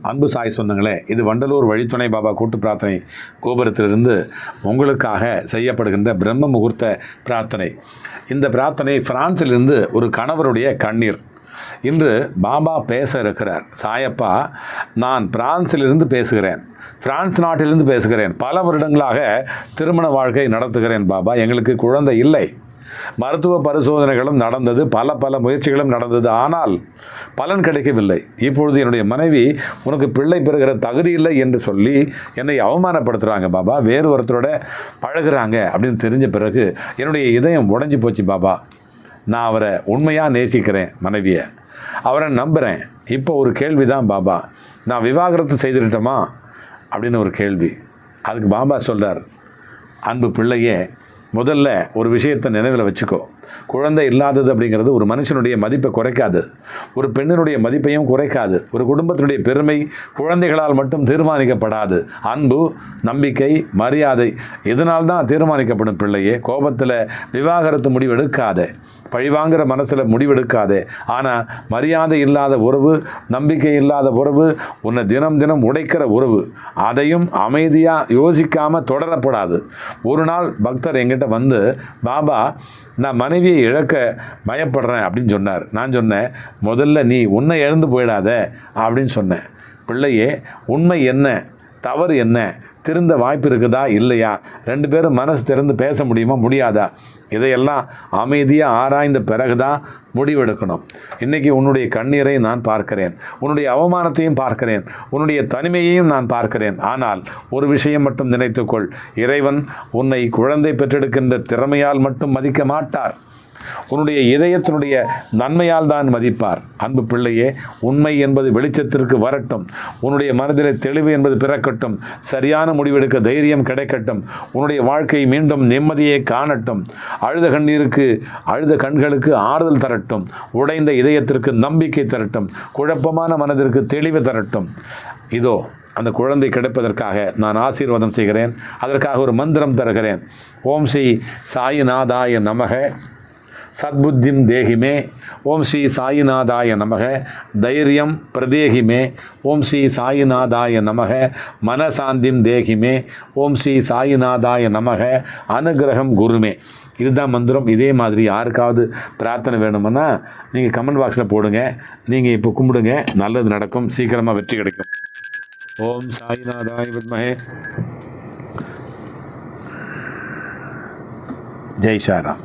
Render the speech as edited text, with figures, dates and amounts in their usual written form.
அன்பு சாய் சொந்தங்களே, இது வண்டலூர் வழித்துணை பாபா கூட்டு பிரார்த்தனை கோபுரத்திலிருந்து உங்களுக்காக செய்யப்படுகின்ற பிரம்ம முகூர்த்த பிரார்த்தனை. இந்த பிரார்த்தனை பிரான்சிலிருந்து ஒரு கணவருடைய கண்ணீர். இன்று பாபா பேச இருக்கிறார். சாயப்பா, நான் பிரான்சிலிருந்து பேசுகிறேன், பிரான்ஸ் நாட்டிலிருந்து பேசுகிறேன். பல வருடங்களாக திருமண வாழ்க்கை நடத்துகிறேன் பாபா. எங்களுக்கு குழந்தை இல்லை. மருத்துவ பரிசோதனைகளும் நடந்தது, பல முயற்சிகளும் நடந்தது. ஆனால் பலன் கிடைக்கவில்லை. இப்பொழுது என்னுடைய மனைவி உனக்கு பிள்ளை பெறுகிற தகுதி இல்லை என்று சொல்லி என்னை அவமானப்படுத்துகிறாங்க பாபா. வேறு ஒருத்தரோட பழகுறாங்க அப்படின்னு தெரிஞ்ச பிறகு என்னுடைய இதயம் உடைஞ்சி போச்சு பாபா. நான் அவரை உண்மையாக நேசிக்கிறேன், மனைவியை அவரை நம்புகிறேன். இப்போ ஒரு கேள்வி தான் பாபா, நான் விவாகரத்து செய்துட்டோமா அப்படின்னு ஒரு கேள்வி. அதுக்கு பாபா சொல்கிறார், அன்பு பிள்ளையே, முதல்ல ஒரு விஷயத்தை நினைவில் வச்சுக்கோ. குழந்தை இல்லாதது அப்படிங்கிறது ஒரு மனுஷனுடைய மதிப்பை குறைக்காது, ஒரு பெண்ணினுடைய மதிப்பையும் குறைக்காது. ஒரு குடும்பத்தினுடைய பெருமை குழந்தைகளால் மட்டும் தீர்மானிக்கப்படாது. அன்பு, நம்பிக்கை, மரியாதை இதனால்தான் தீர்மானிக்கப்படும். பிள்ளையே, கோபத்தில் விவாகரத்து முடிவெடுக்காதே, பழிவாங்கிற மனசில் முடிவெடுக்காதே. ஆனால் மரியாதை இல்லாத உறவு, நம்பிக்கை இல்லாத உறவு, உன்னை தினம் தினம் உடைக்கிற உறவு, அதையும் அமைதியாக யோசிக்காமல் தொடரப்படாது. ஒரு நாள் பக்தர் என்கிட்ட வந்து, பாபா, நான் மனைவியை இழக்க பயப்படுறேன் அப்படின்னு சொன்னார். நான் சொன்னேன், முதல்ல நீ உன்னை இழந்து போயிடாத அப்படின்னு சொன்னேன். பிள்ளையே, உண்மை என்ன, தவறு என்ன, திருந்த வாய்ப்பு இருக்குதா இல்லையா, ரெண்டு பேரும் மனசு திறந்து பேச முடியுமா முடியாதா, இதையெல்லாம் அமைதியாக ஆராய்ந்த பிறகுதான் முடிவெடுக்கணும். இன்றைக்கி உன்னுடைய கண்ணீரை நான் பார்க்கிறேன், உன்னுடைய அவமானத்தையும் பார்க்கிறேன், உன்னுடைய தனிமையையும் நான் பார்க்கிறேன். ஆனால் ஒரு விஷயம் மட்டும் நினைத்துக்கொள், இறைவன் உன்னை குழந்தை பெற்றெடுக்கின்ற திறமையால் மட்டும் மதிக்க மாட்டார், உன்னுடைய இதயத்தினுடைய நன்மையால் தான் மதிப்பார். அன்பு பிள்ளையே, உண்மை என்பது வெளிச்சத்திற்கு வரட்டும், உன்னுடைய மனதில் தெளிவு என்பது பிறக்கட்டும், சரியான முடிவெடுக்க தைரியம் கிடைக்கட்டும், உன்னுடைய வாழ்க்கை மீண்டும் நிம்மதியை காணட்டும், அழுத கண்களுக்கு ஆறுதல் தரட்டும், உடைந்த இதயத்திற்கு நம்பிக்கை தரட்டும், குழப்பமான மனதிற்கு தெளிவு தரட்டும். இதோ அந்த குழந்தை கிடைப்பதற்காக நான் ஆசீர்வாதம் செய்கிறேன். அதற்காக ஒரு மந்திரம் தருகிறேன். ஓம் ஸ்ரீ சாயிநாதாய நமக, சத்புத்திம் தேகிமே, ஓம் ஸ்ரீ சாயிநாதாய நமக, தைரியம் பிரதேகிமே, ஓம் ஸ்ரீ சாயிநாதாய நமக, மனசாந்திம் தேகிமே, ஓம் ஸ்ரீ சாயிநாதாய நமக, அனுகிரகம் குருமே. இதுதான் மந்திரம். இதே மாதிரி யாருக்காவது பிரார்த்தனை வேணுமுன்னா நீங்கள் கமெண்ட் பாக்ஸில் போடுங்க. நீங்கள் இப்போ கும்பிடுங்க, நல்லது நடக்கும், சீக்கிரமாக வெற்றி கிடைக்கும். ஓம் சாயிநாதாய வித்மஹே. ஜெய் சாய்ராம்.